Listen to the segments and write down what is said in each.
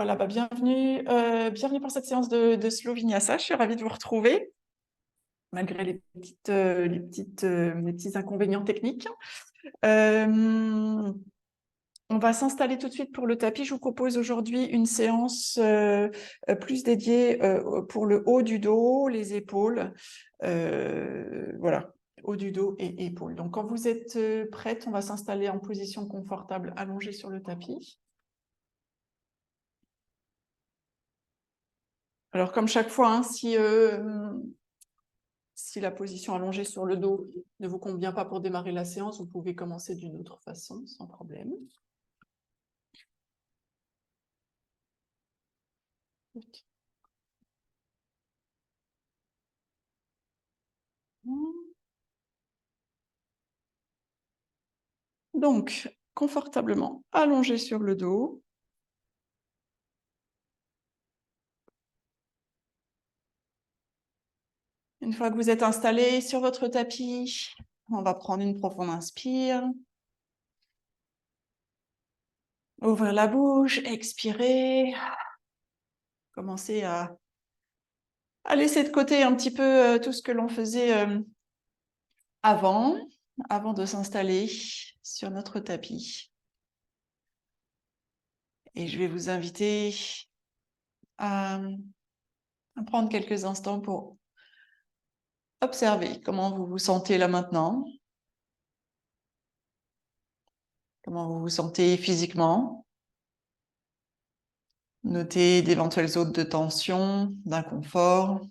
Voilà, bienvenue pour cette séance de Slow Vinyasa. Je suis ravie de vous retrouver, malgré les petits inconvénients techniques. On va s'installer tout de suite pour le tapis. Je vous propose aujourd'hui une séance plus dédiée pour le haut du dos, les épaules. Voilà, haut du dos et épaules. Donc, quand vous êtes prête, on va s'installer en position confortable, allongée sur le tapis. Alors, comme chaque fois, hein, si la position allongée sur le dos ne vous convient pas pour démarrer la séance, vous pouvez commencer d'une autre façon, sans problème. Donc, confortablement allongé sur le dos. Une fois que vous êtes installé sur votre tapis, on va prendre une profonde inspire. Ouvrir la bouche, expirer. Commencez à laisser de côté un petit peu tout ce que l'on faisait avant de s'installer sur notre tapis. Et je vais vous inviter à prendre quelques instants pour observer comment vous vous sentez là maintenant, comment vous vous sentez physiquement. Notez d'éventuelles zones de tension, d'inconfort,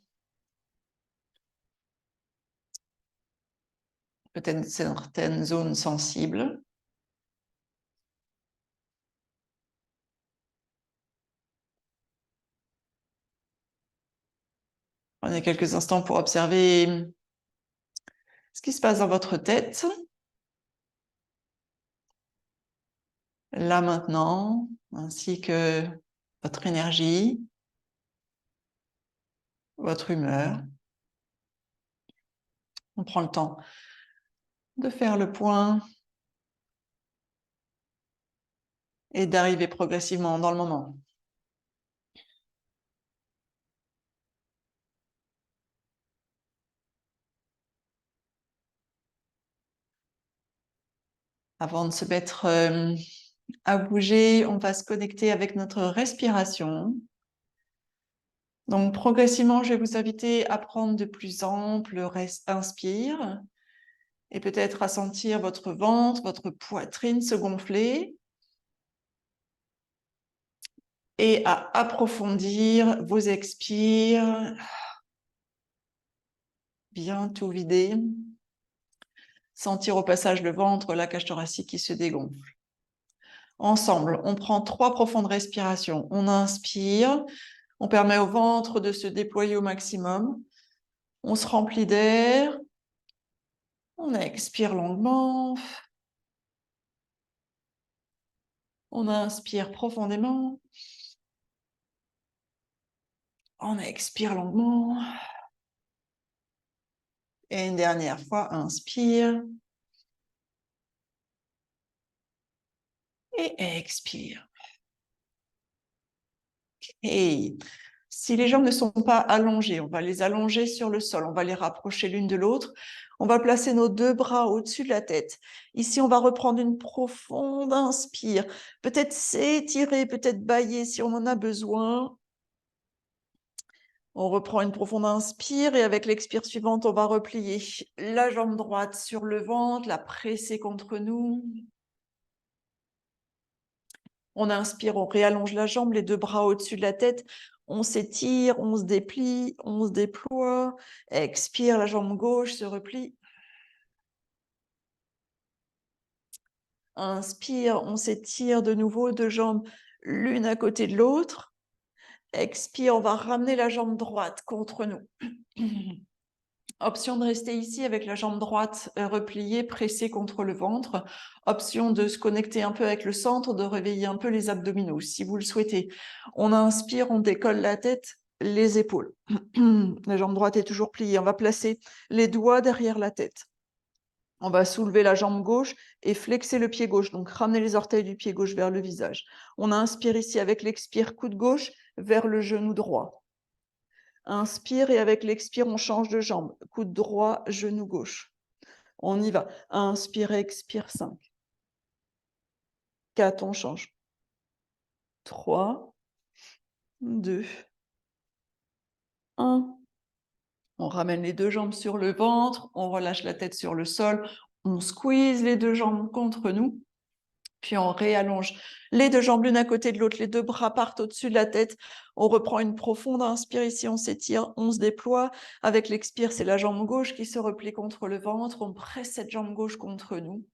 peut-être certaines zones sensibles. Prenez quelques instants pour observer ce qui se passe dans votre tête, là maintenant, ainsi que votre énergie, votre humeur. On prend le temps de faire le point et d'arriver progressivement dans le moment. Avant de se mettre à bouger, on va se connecter avec notre respiration. Donc, progressivement, je vais vous inviter à prendre de plus amples inspires et peut-être à sentir votre ventre, votre poitrine se gonfler et à approfondir vos expires, bien tout vider. Sentir au passage le ventre, la cage thoracique qui se dégonfle. Ensemble, on prend 3 profondes respirations. On inspire, on permet au ventre de se déployer au maximum. On se remplit d'air. On expire longuement. On inspire profondément. On expire longuement. Et une dernière fois, inspire. Et expire. Et si les jambes ne sont pas allongées, on va les allonger sur le sol. On va les rapprocher l'une de l'autre. On va placer nos 2 bras au-dessus de la tête. Ici, on va reprendre une profonde inspire. Peut-être s'étirer, peut-être bâiller si on en a besoin. On reprend une profonde inspire et avec l'expire suivante, on va replier la jambe droite sur le ventre, la presser contre nous. On inspire, on réallonge la jambe, les 2 bras au-dessus de la tête. On s'étire, on se déplie, on se déploie. Expire, la jambe gauche se replie. Inspire, on s'étire de nouveau, 2 jambes l'une à côté de l'autre. Expire, on va ramener la jambe droite contre nous. Option de rester ici avec la jambe droite repliée, pressée contre le ventre. Option de se connecter un peu avec le centre, de réveiller un peu les abdominaux, si vous le souhaitez. On inspire, on décolle la tête, les épaules. La jambe droite est toujours pliée. On va placer les doigts derrière la tête. On va soulever la jambe gauche et flexer le pied gauche. Donc, ramener les orteils du pied gauche vers le visage. On inspire ici avec l'expire, coude gauche vers le genou droit. Inspire et avec l'expire, on change de jambe. Coude droit, genou gauche. On y va. Inspire, expire, 5. 4, on change. 3, 2, 1. On ramène les deux jambes sur le ventre, on relâche la tête sur le sol, on squeeze les deux jambes contre nous, puis on réallonge les deux jambes l'une à côté de l'autre, les deux bras partent au-dessus de la tête, on reprend une profonde inspire ici, on s'étire, on se déploie. Avec l'expire, c'est la jambe gauche qui se replie contre le ventre, on presse cette jambe gauche contre nous.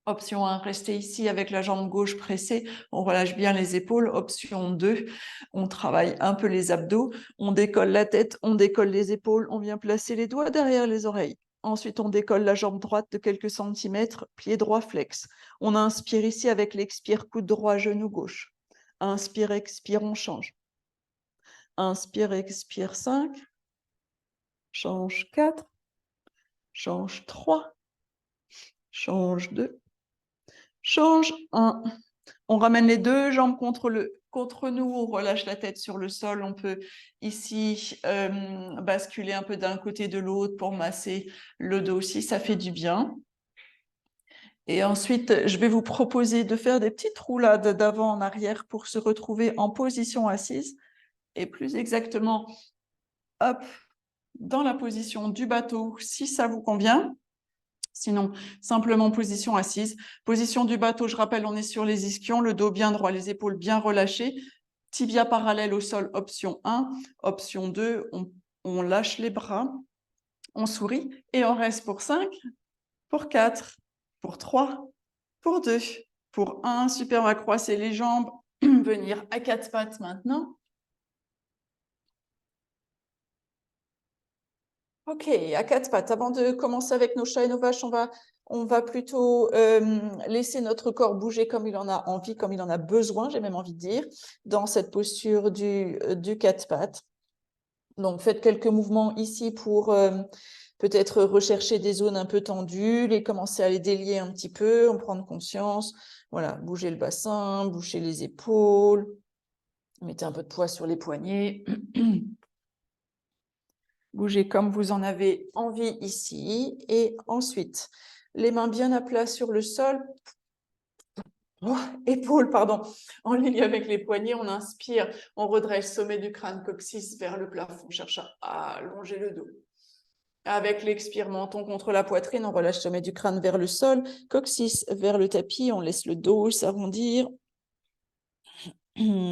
Option 1, rester ici avec la jambe gauche pressée, on relâche bien les épaules. Option 2, on travaille un peu les abdos, on décolle la tête, on décolle les épaules, on vient placer les doigts derrière les oreilles. Ensuite, on décolle la jambe droite de quelques centimètres, pied droit flex. On inspire ici avec l'expire, coude droit, genou gauche. Inspire, expire, on change. Inspire, expire, 5. Change 4. Change 3. Change 2. Change 1. On ramène les deux jambes contre nous, on relâche la tête sur le sol. On peut ici basculer un peu d'un côté de l'autre pour masser le dos aussi, ça fait du bien. Et ensuite, je vais vous proposer de faire des petites roulades d'avant en arrière pour se retrouver en position assise. Et plus exactement, hop, dans la position du bateau, si ça vous convient. Sinon, simplement position assise. Position du bateau, je rappelle, on est sur les ischions, le dos bien droit, les épaules bien relâchées. Tibia parallèle au sol, option 1. Option 2, on lâche les bras, on sourit et on reste pour 5, pour 4, pour 3, pour 2, pour 1. Super, on va croiser les jambes, venir à 4 pattes maintenant. Ok, à 4 pattes. Avant de commencer avec nos chats et nos vaches, on va plutôt laisser notre corps bouger comme il en a envie, comme il en a besoin, j'ai même envie de dire, dans cette posture du 4 pattes. Donc, faites quelques mouvements ici pour peut-être rechercher des zones un peu tendues, commencer à les délier un petit peu, en prendre conscience. Voilà, bouger le bassin, bouger les épaules, mettez un peu de poids sur les poignets. Bougez comme vous en avez envie ici. Et ensuite, les mains bien à plat sur le sol. Épaules, pardon, en ligne avec les poignets. On inspire, on redresse sommet du crâne, coccyx vers le plafond. On cherche à allonger le dos. Avec l'expire, menton contre la poitrine, on relâche sommet du crâne vers le sol, coccyx vers le tapis. On laisse le dos s'arrondir.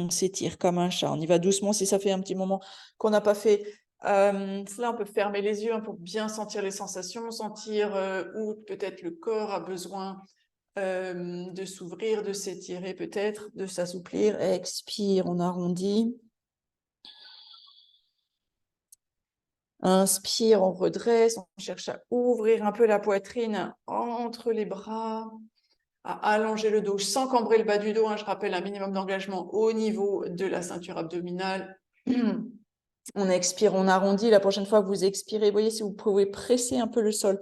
S'étire comme un chat. On y va doucement si ça fait un petit moment qu'on n'a pas fait cela. On peut fermer les yeux pour bien sentir les sensations, sentir où peut-être le corps a besoin de s'ouvrir, de s'étirer peut-être, de s'assouplir. Expire, on arrondit. Inspire, on redresse, on cherche à ouvrir un peu la poitrine entre les bras, à allonger le dos sans cambrer le bas du dos. Je rappelle un minimum d'engagement au niveau de la ceinture abdominale. On expire, on arrondit. La prochaine fois que vous expirez, voyez si vous pouvez presser un peu le sol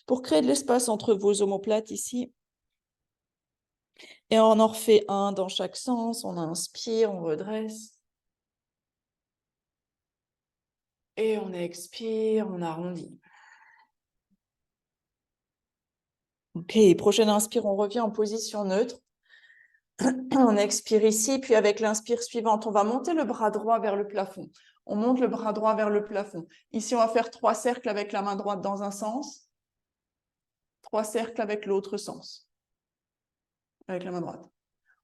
pour créer de l'espace entre vos omoplates ici. Et on en refait un dans chaque sens. On inspire, on redresse. Et on expire, on arrondit. Ok, prochaine inspire, on revient en position neutre. On expire ici, puis avec l'inspire suivante, on va monter le bras droit vers le plafond. On monte le bras droit vers le plafond. Ici, on va faire 3 cercles avec la main droite dans un sens, 3 cercles avec l'autre sens, avec la main droite.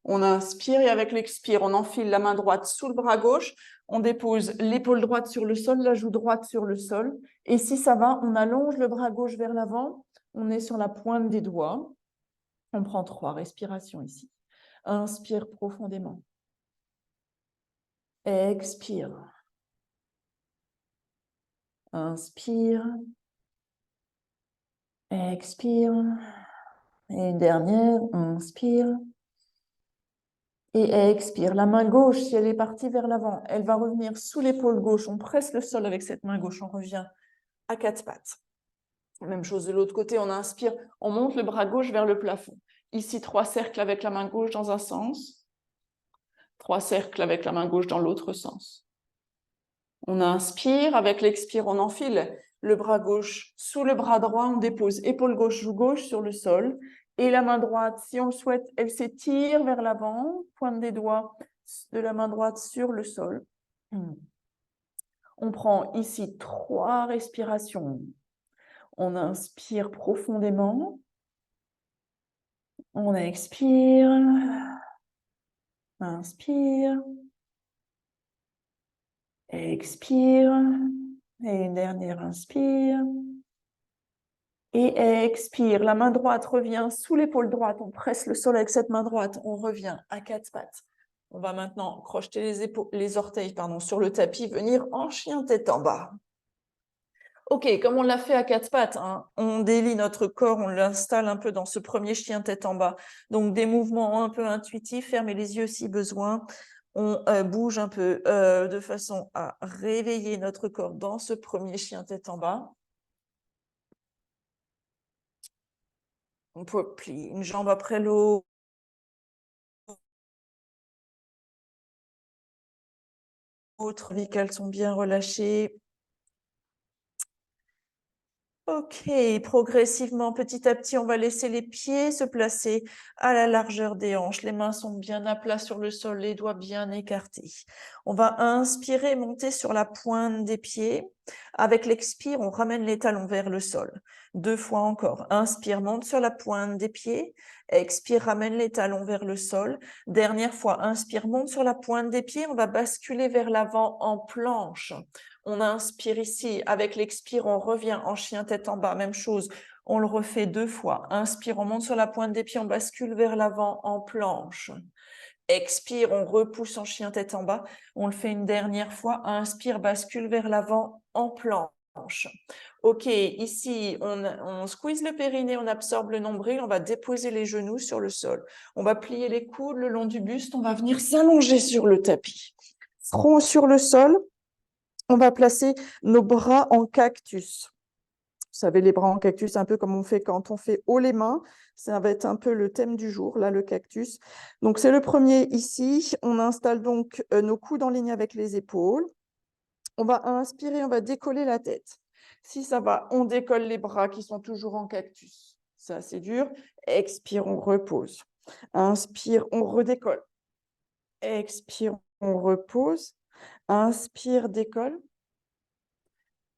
On inspire et avec l'expire, on enfile la main droite sous le bras gauche, on dépose l'épaule droite sur le sol, la joue droite sur le sol. Et si ça va, on allonge le bras gauche vers l'avant, on est sur la pointe des doigts. On prend 3 respirations ici. Inspire profondément. Expire. Inspire. Expire. Et une dernière, inspire. Et expire. La main gauche, si elle est partie vers l'avant, elle va revenir sous l'épaule gauche. On presse le sol avec cette main gauche. On revient à 4 pattes. Même chose de l'autre côté, on inspire, on monte le bras gauche vers le plafond. Ici, 3 cercles avec la main gauche dans un sens, 3 cercles avec la main gauche dans l'autre sens. On inspire, avec l'expire, on enfile le bras gauche sous le bras droit, on dépose épaule gauche, joue gauche sur le sol. Et la main droite, si on le souhaite, elle s'étire vers l'avant, pointe des doigts de la main droite sur le sol. On prend ici 3 respirations. On inspire profondément. On expire. Inspire. Expire. Et une dernière inspire. Et expire. La main droite revient sous l'épaule droite. On presse le sol avec cette main droite. On revient à 4 pattes. On va maintenant crocheter les orteils sur le tapis, venir en chien tête en bas. Ok, comme on l'a fait à 4 pattes, hein, on délie notre corps, on l'installe un peu dans ce premier chien tête en bas. Donc des mouvements un peu intuitifs, fermez les yeux si besoin. On bouge un peu de façon à réveiller notre corps dans ce premier chien tête en bas. On peut plier une jambe après l'autre. Les cervicales sont bien relâchées. Ok, progressivement, petit à petit, on va laisser les pieds se placer à la largeur des hanches. Les mains sont bien à plat sur le sol, les doigts bien écartés. On va inspirer, monter sur la pointe des pieds. Avec l'expire, on ramène les talons vers le sol. 2 fois encore. Inspire, monte sur la pointe des pieds. Expire, ramène les talons vers le sol. Dernière fois, inspire, monte sur la pointe des pieds. On va basculer vers l'avant en planche. On inspire ici, avec l'expire, on revient en chien tête en bas, même chose, on le refait 2 fois. Inspire, on monte sur la pointe des pieds, on bascule vers l'avant en planche. Expire, on repousse en chien tête en bas, on le fait une dernière fois. Inspire, bascule vers l'avant en planche. Ok, ici, on squeeze le périnée, on absorbe le nombril, on va déposer les genoux sur le sol. On va plier les coudes le long du buste, on va venir s'allonger sur le tapis. Front sur le sol. On va placer nos bras en cactus. Vous savez, les bras en cactus, un peu comme on fait quand on fait haut les mains. Ça va être un peu le thème du jour, là, le cactus. Donc, c'est le premier ici. On installe donc nos coudes en ligne avec les épaules. On va inspirer, on va décoller la tête. Si ça va, on décolle les bras qui sont toujours en cactus. Ça, c'est dur. Expire, on repose. Inspire, on redécolle. Expire, on repose. Inspire, décolle.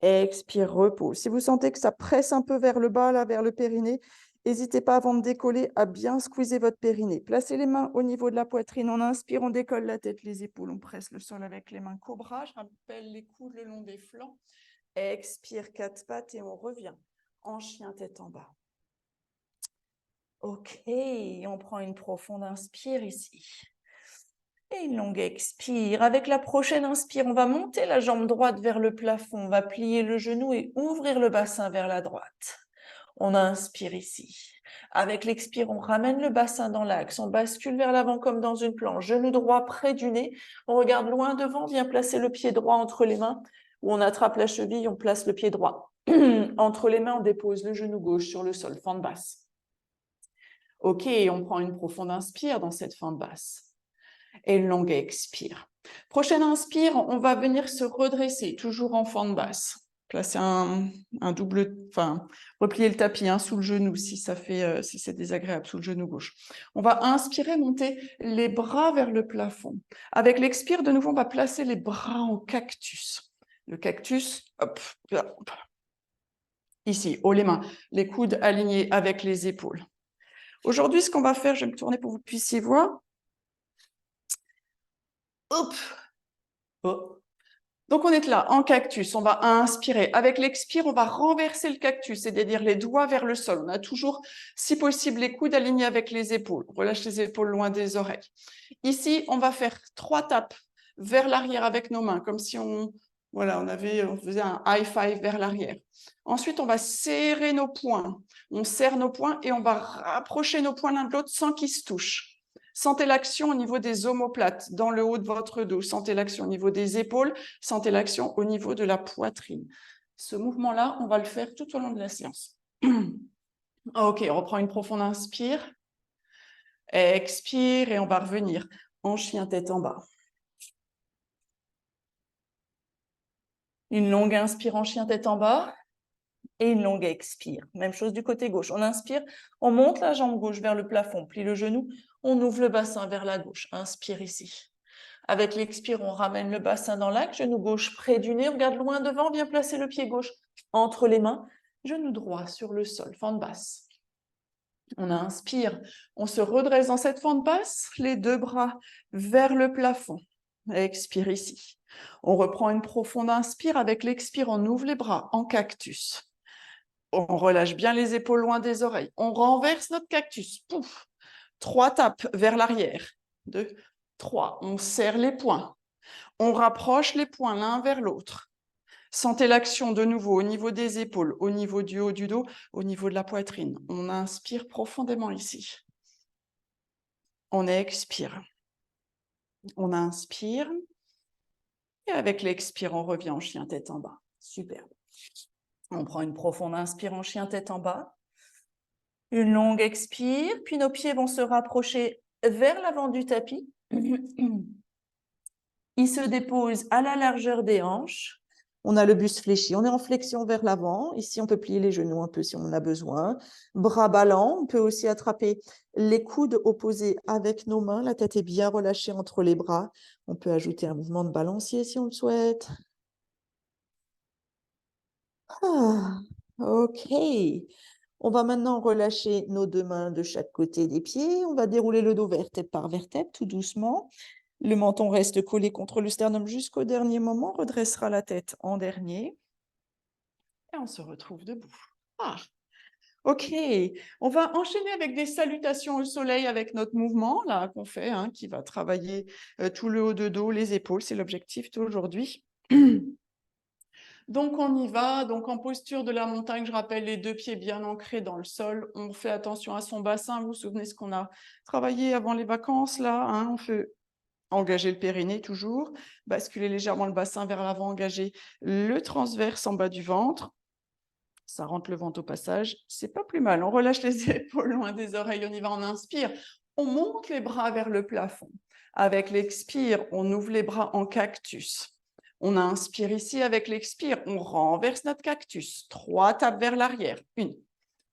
Expire, repose. Si vous sentez que ça presse un peu vers le bas, là, vers le périnée, n'hésitez pas avant de décoller à bien squeezer votre périnée. Placez les mains au niveau de la poitrine. On inspire, on décolle la tête, les épaules. On presse le sol avec les mains cobra. Je rappelle les coudes le long des flancs. Expire, 4 pattes et on revient en chien tête en bas. Ok, on prend une profonde inspire ici. Et une longue expire. Avec la prochaine inspire, on va monter la jambe droite vers le plafond. On va plier le genou et ouvrir le bassin vers la droite. On inspire ici. Avec l'expire, on ramène le bassin dans l'axe. On bascule vers l'avant comme dans une planche. Genou droit près du nez. On regarde loin devant. Vient placer le pied droit entre les mains. Ou on attrape la cheville, on place le pied droit. Entre les mains, on dépose le genou gauche sur le sol, fente basse. Ok, on prend une profonde inspire dans cette fente basse. Et une longue expire. Prochaine inspire, on va venir se redresser, toujours en fente basse. Placer un double, replier le tapis sous le genou si c'est désagréable, sous le genou gauche. On va inspirer, monter les bras vers le plafond. Avec l'expire, de nouveau, on va placer les bras en cactus. Le cactus, hop, hop. Ici, haut les mains, les coudes alignés avec les épaules. Aujourd'hui, ce qu'on va faire, je vais me tourner pour que vous puissiez voir. Hop. Oh. Donc, on est là, en cactus. On va inspirer. Avec l'expire, on va renverser le cactus, c'est-à-dire les doigts vers le sol. On a toujours, si possible, les coudes alignés avec les épaules. On relâche les épaules loin des oreilles. Ici, on va faire 3 tapes vers l'arrière avec nos mains, comme si on faisait un high five vers l'arrière. Ensuite, on va serrer nos poings. On serre nos poings et on va rapprocher nos poings l'un de l'autre sans qu'ils se touchent. Sentez l'action au niveau des omoplates, dans le haut de votre dos. Sentez l'action au niveau des épaules. Sentez l'action au niveau de la poitrine. Ce mouvement-là, on va le faire tout au long de la séance. Ok, on reprend une profonde inspire. Expire et on va revenir en chien tête en bas. Une longue inspire en chien tête en bas et une longue expire. Même chose du côté gauche. On inspire, on monte la jambe gauche vers le plafond, plie le genou, on ouvre le bassin vers la gauche. Inspire ici. Avec l'expire, on ramène le bassin dans l'axe, genou gauche près du nez, on regarde loin devant, viens placer le pied gauche entre les mains, genou droit sur le sol, fente basse. On inspire, on se redresse dans cette fente basse, les deux bras vers le plafond. Expire ici. On reprend une profonde inspire. Avec l'expire, on ouvre les bras en cactus. On relâche bien les épaules loin des oreilles. On renverse notre cactus. Pouf. 3 tapes vers l'arrière. 2, 3. On serre les poings. On rapproche les poings l'un vers l'autre. Sentez l'action de nouveau au niveau des épaules, au niveau du haut du dos, au niveau de la poitrine. On inspire profondément ici. On expire. On inspire. Et avec l'expire, on revient en chien tête en bas. Super. On prend une profonde inspire en chien tête en bas. Une longue expire, puis nos pieds vont se rapprocher vers l'avant du tapis. Ils se déposent à la largeur des hanches. On a le buste fléchi, on est en flexion vers l'avant. Ici, on peut plier les genoux un peu si on en a besoin. Bras ballants, on peut aussi attraper les coudes opposés avec nos mains. La tête est bien relâchée entre les bras. On peut ajouter un mouvement de balancier si on le souhaite. Ok. On va maintenant relâcher nos deux mains de chaque côté des pieds. On va dérouler le dos vertèbre par vertèbre, tout doucement. Le menton reste collé contre le sternum jusqu'au dernier moment. On redressera la tête en dernier. Et on se retrouve debout. Ok. On va enchaîner avec des salutations au soleil avec notre mouvement là qu'on fait, qui va travailler tout le haut de dos, les épaules. C'est l'objectif d'aujourd'hui. Donc, on y va. Donc, en posture de la montagne, je rappelle les deux pieds bien ancrés dans le sol. On fait attention à son bassin. Vous vous souvenez ce qu'on a travaillé avant les vacances, là, on fait engager le périnée toujours, basculer légèrement le bassin vers l'avant, engager le transverse en bas du ventre. Ça rentre le ventre au passage. C'est pas plus mal. On relâche les épaules loin des oreilles. On y va, on inspire. On monte les bras vers le plafond. Avec l'expire, on ouvre les bras en cactus. On inspire ici avec l'expire, on renverse notre cactus. 3 tapes vers l'arrière. 1,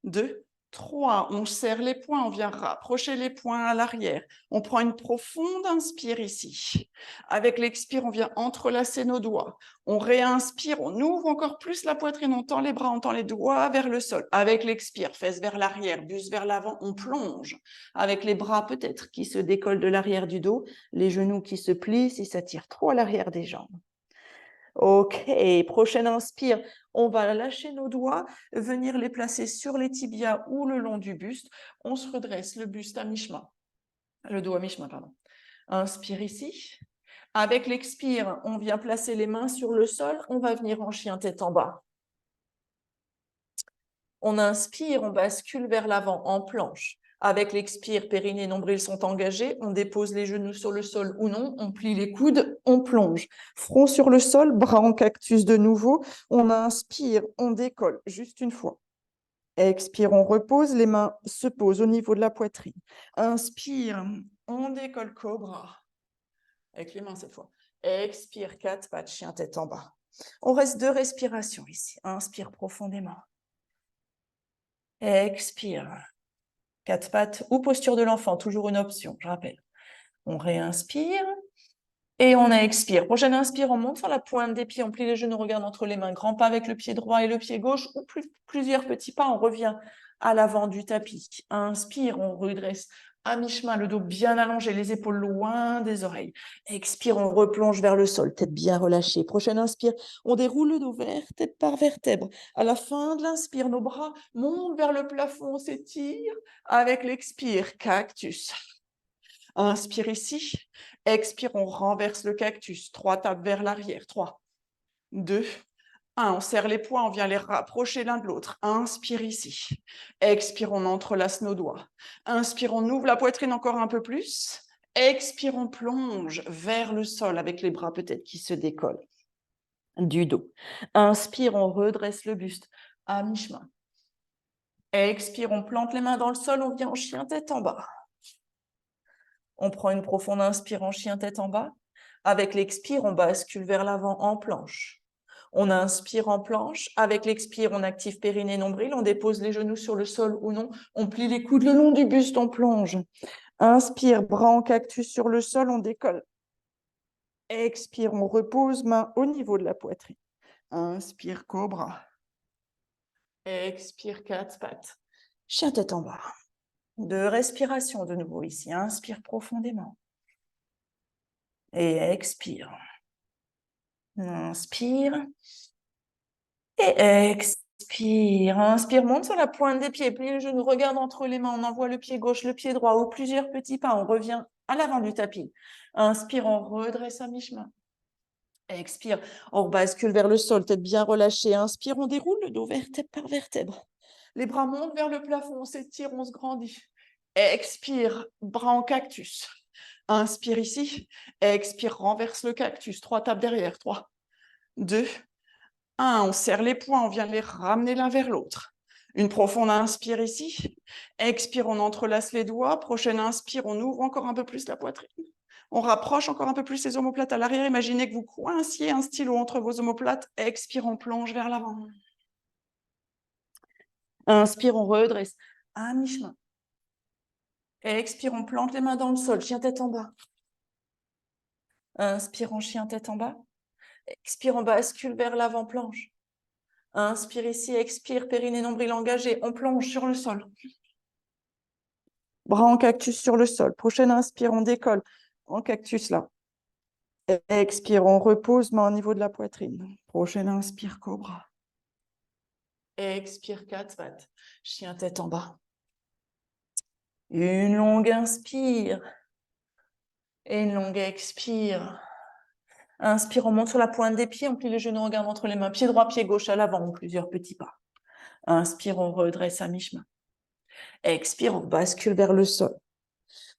2, 3. On serre les poings, on vient rapprocher les poings à l'arrière. On prend une profonde inspire ici. Avec l'expire, on vient entrelacer nos doigts. On réinspire, on ouvre encore plus la poitrine, on tend les bras, on tend les doigts vers le sol. Avec l'expire, fesses vers l'arrière, buste vers l'avant, on plonge. Avec les bras peut-être qui se décollent de l'arrière du dos, les genoux qui se plient si ça tire trop à l'arrière des jambes. Ok, prochaine inspire, on va lâcher nos doigts, venir les placer sur les tibias ou le long du buste. On se redresse, le buste à mi-chemin, le dos à mi-chemin, pardon. Inspire ici. Avec l'expire, on vient placer les mains sur le sol, on va venir en chien tête en bas. On inspire, on bascule vers l'avant en planche. Avec l'expire, périnée et nombril sont engagés. On dépose les genoux sur le sol ou non. On plie les coudes, on plonge. Front sur le sol, bras en cactus de nouveau. On inspire, on décolle, juste une fois. Expire, on repose. Les mains se posent au niveau de la poitrine. Inspire, on décolle cobra. Avec les mains cette fois. Expire, 4 pattes, chien tête en bas. On reste 2 respirations ici. Inspire profondément. Expire. 4 pattes ou posture de l'enfant, toujours une option, je rappelle. On réinspire et on expire. Prochaine inspire, on monte sur la pointe des pieds, on plie les genoux, on regarde entre les mains. Grand pas avec le pied droit et le pied gauche ou plusieurs petits pas, on revient à l'avant du tapis. Inspire, on redresse à mi-chemin, le dos bien allongé, les épaules loin des oreilles. Expire, on replonge vers le sol, tête bien relâchée. Prochaine inspire, on déroule le dos vertèbre par vertèbre. À la fin de l'inspire, nos bras montent vers le plafond, on s'étire. Avec l'expire, cactus. Inspire ici. Expire, on renverse le cactus. 3 tapes vers l'arrière. 3, 2, 1. On serre les poings, on vient les rapprocher l'un de l'autre. Inspire ici. Expire, on entrelace nos doigts. Inspire, on ouvre la poitrine encore un peu plus. Expire, on plonge vers le sol avec les bras peut-être qui se décollent. du dos. Inspire, on redresse le buste à mi-chemin. Expire, on plante les mains dans le sol, on vient en chien tête en bas. On prend une profonde inspire en chien tête en bas. Avec l'expire, on bascule vers l'avant en planche. On inspire en planche. Avec l'expire, on active périnée, nombril. On dépose les genoux sur le sol ou non. On plie les coudes le long du buste, on plonge. Inspire, bras en cactus sur le sol, on décolle. Expire, on repose, main au niveau de la poitrine. Inspire, cobra. Expire, quatre pattes. Chien tête en bas. 2 respirations de nouveau ici. Inspire profondément. Et expire. Inspire. Et expire. Inspire, monte sur la pointe des pieds. Plie le genou, regarde entre les mains. On envoie le pied gauche, le pied droit ou plusieurs petits pas. On revient à l'avant du tapis. Inspire, on redresse à mi-chemin. Expire, on bascule vers le sol, tête bien relâchée. Inspire, on déroule le dos vertèbre par vertèbre. Les bras montent vers le plafond, on s'étire, on se grandit. Expire, bras en cactus. Inspire ici. Expire, renverse le cactus. 3 tapes derrière. 3, 2, 1. On serre les poings, on vient les ramener l'un vers l'autre. Une profonde inspire ici. Expire, on entrelace les doigts. Prochaine inspire, on ouvre encore un peu plus la poitrine. On rapproche encore un peu plus les omoplates à l'arrière. Imaginez que vous coinciez un stylo entre vos omoplates. Expire, on plonge vers l'avant. Inspire, on redresse à mi-chemin. Expire, on plante les mains dans le sol. Chien tête en bas. Inspire en chien tête en bas. Expire, on bascule vers l'avant, planche. Inspire ici, expire, périnée, nombril engagé. On plonge sur le sol. Bras en cactus sur le sol. Prochaine inspire, on décolle. En cactus là. Expire, on repose, main au niveau de la poitrine. Prochaine inspire, cobra. Expire, 4 pattes. Chien tête en bas. Une longue inspire. Et une longue expire. Inspire, on monte sur la pointe des pieds, on plie les genoux, on regarde entre les mains. Pied droit, pied gauche à l'avant, ou plusieurs petits pas. Inspire, on redresse à mi-chemin. Expire, on bascule vers le sol.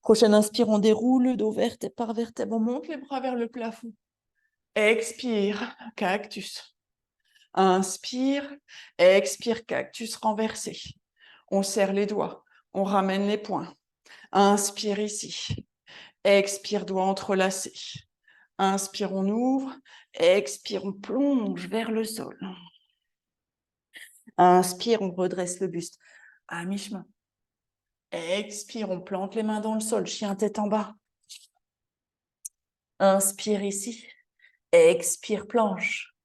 Prochaine inspire, on déroule le dos vertèbre par vertèbre. On monte les bras vers le plafond. Expire, cactus. Inspire, expire, cactus renversé. On serre les doigts, on ramène les poings. Inspire ici. Expire, doigts entrelacés. Inspire, on ouvre. Expire, on plonge vers le sol. Inspire, on redresse le buste à mi-chemin. Expire, on plante les mains dans le sol, chien tête en bas. Inspire ici. Expire, planche.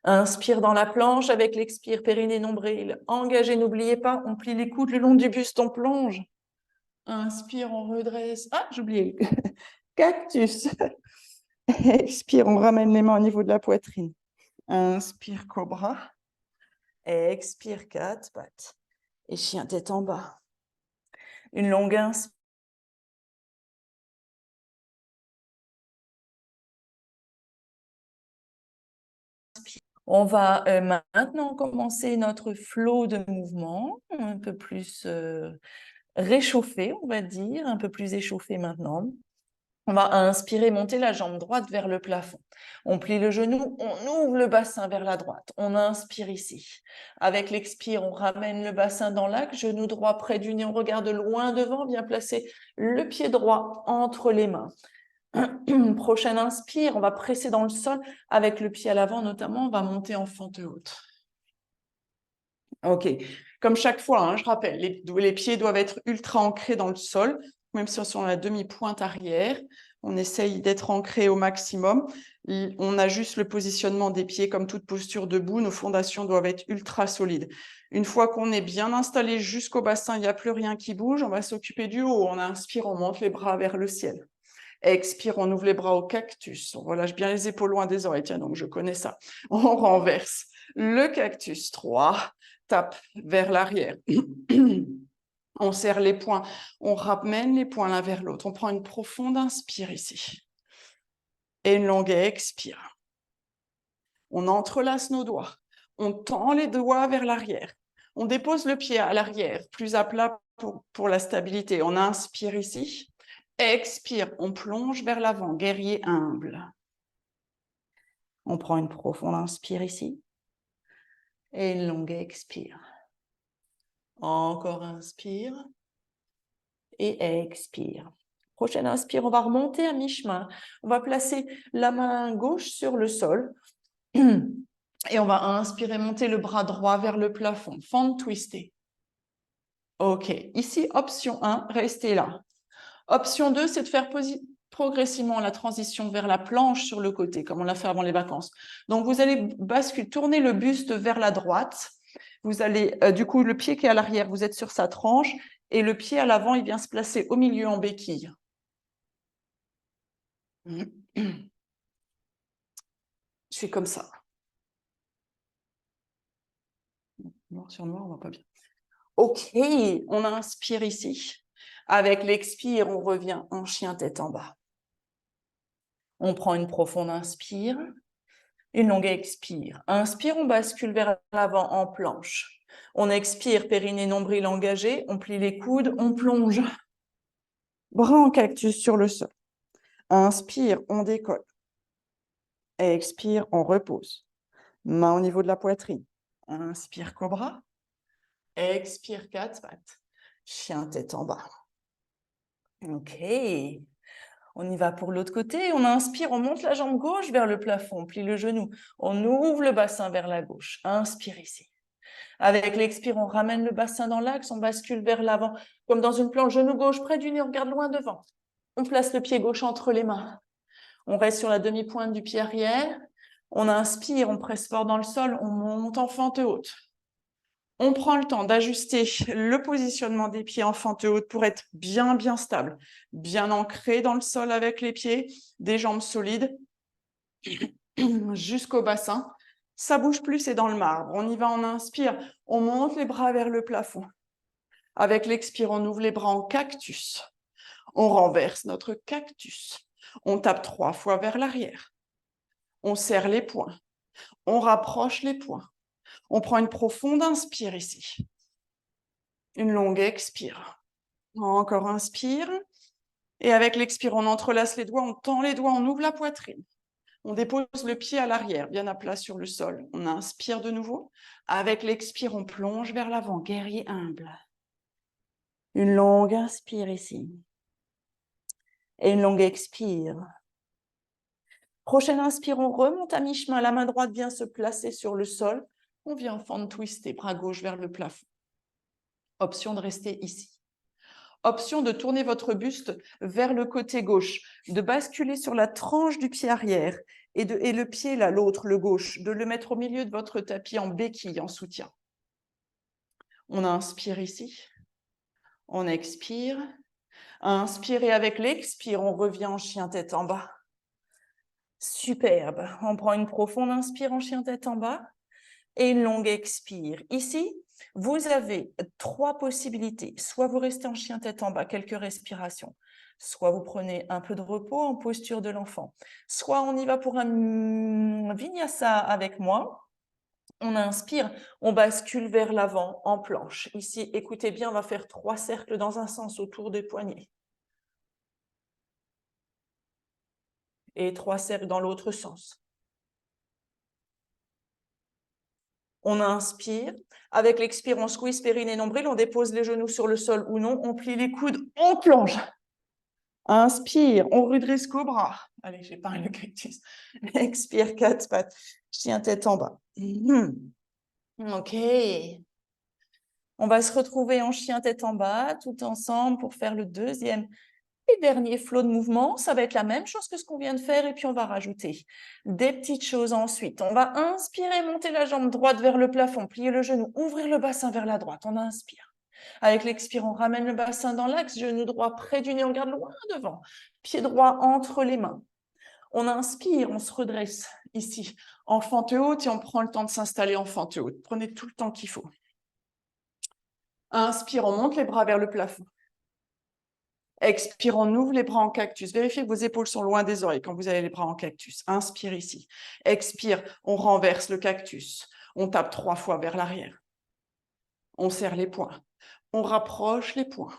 Inspire dans la planche avec l'expire, périnée, nombril. Engagez, n'oubliez pas, on plie les coudes le long du buste, on plonge. Inspire, on redresse. Ah, j'ai oublié. Cactus. Expire, on ramène les mains au niveau de la poitrine. Inspire, cobra. Expire, 4 pattes. Et chien tête en bas. Une longue inspire. On va maintenant commencer notre flow de mouvement, un peu plus réchauffé, on va dire, un peu plus échauffé maintenant. On va inspirer, monter la jambe droite vers le plafond. On plie le genou, on ouvre le bassin vers la droite. On inspire ici. Avec l'expire, on ramène le bassin dans l'axe, genou droit près du nez, on regarde loin devant, bien placer le pied droit entre les mains. Prochaine inspire, on va presser dans le sol avec le pied à l'avant notamment, on va monter en fente haute. Ok, comme chaque fois, hein, je rappelle, les pieds doivent être ultra ancrés dans le sol, même si on est sur la demi-pointe arrière. On essaye d'être ancré au maximum. On ajuste le positionnement des pieds comme toute posture debout. Nos fondations doivent être ultra solides. Une fois qu'on est bien installé jusqu'au bassin, il n'y a plus rien qui bouge. On va s'occuper du haut. On inspire, on monte les bras vers le ciel. Expire, on ouvre les bras au cactus. On relâche bien les épaules loin des oreilles. Tiens, donc je connais ça. On renverse le cactus. 3, tape vers l'arrière. On serre les poings. On ramène les poings l'un vers l'autre. On prend une profonde inspire ici. Et une longue expire. On entrelace nos doigts. On tend les doigts vers l'arrière. On dépose le pied à l'arrière, plus à plat pour la stabilité. On inspire ici. Expire, on plonge vers l'avant, guerrier humble. On prend une profonde inspire ici. Et une longue expire. Encore inspire. Et expire. Prochaine inspire, on va remonter à mi-chemin. On va placer la main gauche sur le sol. Et on va inspirer, monter le bras droit vers le plafond. Fente twistée. OK. Ici, option 1, restez là. Option 2, c'est de faire progressivement la transition vers la planche sur le côté, comme on l'a fait avant les vacances. Donc, vous allez tourner le buste vers la droite. Vous allez, du coup, le pied qui est à l'arrière, vous êtes sur sa tranche. Et le pied à l'avant, il vient se placer au milieu en béquille. Je fais comme ça. Noir sur noir, on ne voit pas bien. OK, on inspire ici. Avec l'expire, on revient en chien tête en bas. On prend une profonde inspire, une longue expire. Inspire, on bascule vers l'avant en planche. On expire, périnée, nombril engagé. On plie les coudes, on plonge. Bras en cactus sur le sol. Inspire, on décolle. Expire, on repose. Main au niveau de la poitrine. Inspire, cobra. Expire, quatre pattes. Chien tête en bas. OK. On y va pour l'autre côté. On inspire, on monte la jambe gauche vers le plafond. On plie le genou. On ouvre le bassin vers la gauche. Inspire ici. Avec l'expire, on ramène le bassin dans l'axe. On bascule vers l'avant. Comme dans une planche, genou gauche près du nez. On regarde loin devant. On place le pied gauche entre les mains. On reste sur la demi-pointe du pied arrière. On inspire, on presse fort dans le sol. On monte en fente haute. On prend le temps d'ajuster le positionnement des pieds en fente haute pour être bien stable, bien ancré dans le sol avec les pieds, des jambes solides jusqu'au bassin. Ça bouge plus, c'est dans le marbre. On y va, on inspire, on monte les bras vers le plafond. Avec l'expire, on ouvre les bras en cactus. On renverse notre cactus. On tape 3 fois vers l'arrière. On serre les poings. On rapproche les poings. On prend une profonde inspire ici. Une longue expire. Encore inspire. Et avec l'expire, on entrelace les doigts, on tend les doigts, on ouvre la poitrine. On dépose le pied à l'arrière, bien à plat sur le sol. On inspire de nouveau. Avec l'expire, on plonge vers l'avant, guerrier humble. Une longue inspire ici. Et une longue expire. Prochaine inspire, on remonte à mi-chemin. La main droite vient se placer sur le sol. On vient en fente twistée, bras gauche vers le plafond. Option de rester ici. Option de tourner votre buste vers le côté gauche, de basculer sur la tranche du pied arrière et le pied là, l'autre, le gauche, de le mettre au milieu de votre tapis en béquille, en soutien. On inspire ici. On expire. Inspirez avec l'expire, on revient en chien tête en bas. Superbe. On prend une profonde inspire en chien tête en bas et une longue expire. Ici, vous avez 3 possibilités. Soit vous restez en chien tête en bas, quelques respirations. Soit vous prenez un peu de repos en posture de l'enfant. Soit on y va pour un vinyasa avec moi. On inspire, on bascule vers l'avant en planche. Ici, écoutez bien, on va faire 3 cercles dans un sens autour des poignets. Et 3 cercles dans l'autre sens. On inspire. Avec l'expire, on squeeze périnée nombril, on dépose les genoux sur le sol ou non, on plie les coudes, on plonge. Inspire, on redresse cobra. Allez, j'ai pas le cactus. Expire, 4 pattes. Chien tête en bas. OK. On va se retrouver en chien tête en bas, tout ensemble, pour faire le deuxième et dernier flot de mouvement. Ça va être la même chose que ce qu'on vient de faire, et puis on va rajouter des petites choses ensuite. On va inspirer, monter la jambe droite vers le plafond, plier le genou, ouvrir le bassin vers la droite. On inspire. Avec l'expire, on ramène le bassin dans l'axe, genou droit près du nez, on garde loin devant. Pied droit entre les mains. On inspire, on se redresse ici en fente haute et on prend le temps de s'installer en fente haute. Prenez tout le temps qu'il faut. Inspire, on monte les bras vers le plafond. Expire, on ouvre les bras en cactus. Vérifiez que vos épaules sont loin des oreilles quand vous avez les bras en cactus. Inspire ici. Expire, on renverse le cactus. On tape 3 fois vers l'arrière. On serre les poings. On rapproche les poings.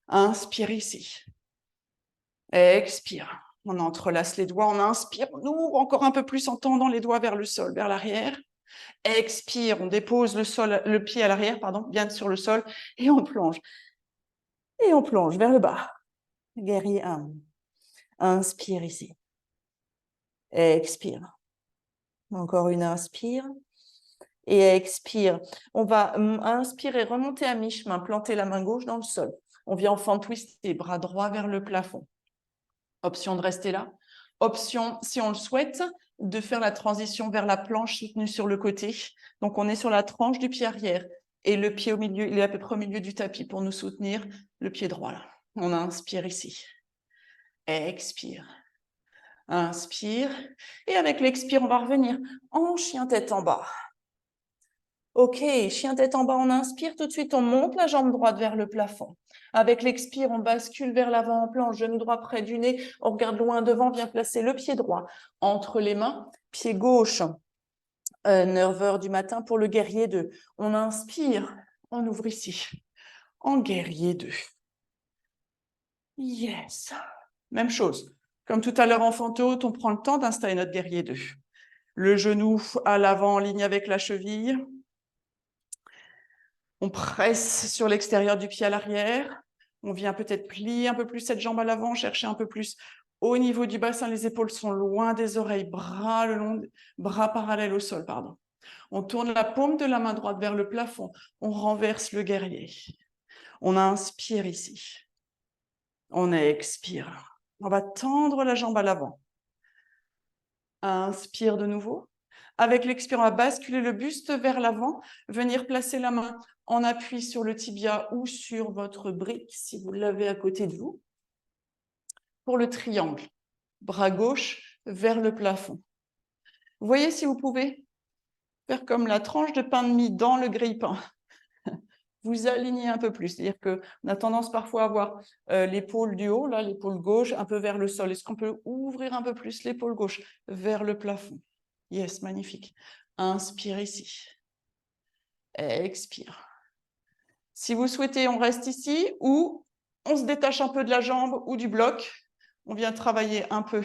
Inspire ici. Expire. On entrelace les doigts, on inspire, on ouvre encore un peu plus en tendant les doigts vers le sol, vers l'arrière. Expire, on dépose le pied à l'arrière, pardon, bien sur le sol, et on plonge. Et on plonge vers le bas. Guerrier 1. Inspire ici. Expire. Encore une inspire. Et expire. On va inspirer, remonter à mi-chemin, planter la main gauche dans le sol. On vient en fan twist, bras droit vers le plafond. Option de rester là. Option, si on le souhaite, de faire la transition vers la planche soutenue sur le côté. Donc, on est sur la tranche du pied arrière et le pied au milieu, il est à peu près au milieu du tapis pour nous soutenir, le pied droit là. On inspire ici. Expire. Inspire. Et avec l'expire, on va revenir en chien tête en bas. Ok, chien tête en bas, on inspire. Tout de suite, on monte la jambe droite vers le plafond. Avec l'expire, on bascule vers l'avant en planche, genou droit près du nez. On regarde loin devant, vient placer le pied droit entre les mains. Pied gauche, 9h du matin pour le guerrier 2. On inspire, on ouvre ici. En guerrier 2. Yes. Même chose. Comme tout à l'heure en fente haute, on prend le temps d'installer notre guerrier 2. Le genou à l'avant en ligne avec la cheville. On presse sur l'extérieur du pied à l'arrière. On vient peut-être plier un peu plus cette jambe à l'avant, chercher un peu plus au niveau du bassin. Les épaules sont loin des oreilles, bras le long, bras parallèles au sol, pardon. On tourne la paume de la main droite vers le plafond. On renverse le guerrier. On inspire ici. On expire. On va tendre la jambe à l'avant. Inspire de nouveau. Avec l'expire, on va basculer le buste vers l'avant, venir placer la main en appui sur le tibia ou sur votre brique, si vous l'avez à côté de vous. Pour le triangle, bras gauche vers le plafond. Vous voyez si vous pouvez faire comme la tranche de pain de mie dans le grille-pain. Vous alignez un peu plus, c'est-à-dire qu'on a tendance parfois à avoir l'épaule du haut, là, l'épaule gauche, un peu vers le sol. Est-ce qu'on peut ouvrir un peu plus l'épaule gauche vers le plafond? Yes, magnifique. Inspire ici. Expire. Si vous souhaitez, on reste ici ou on se détache un peu de la jambe ou du bloc. On vient travailler un peu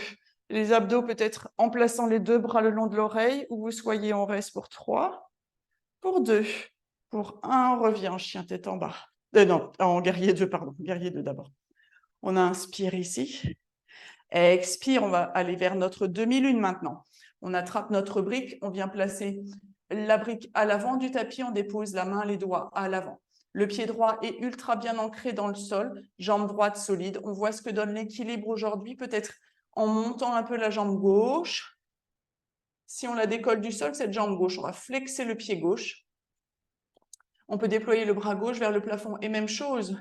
les abdos, peut-être en plaçant les deux bras le long de l'oreille, où vous soyez, on reste pour 3, pour 2, pour 1, on revient en chien tête en bas. Non, en guerrier 2, pardon, guerrier 2 d'abord. On inspire ici. Expire, on va aller vers notre demi-lune maintenant. On attrape notre brique, on vient placer la brique à l'avant du tapis, on dépose la main, les doigts à l'avant. Le pied droit est ultra bien ancré dans le sol, jambe droite solide. On voit ce que donne l'équilibre aujourd'hui, peut-être en montant un peu la jambe gauche. Si on la décolle du sol, cette jambe gauche, on va flexer le pied gauche. On peut déployer le bras gauche vers le plafond. Et même chose,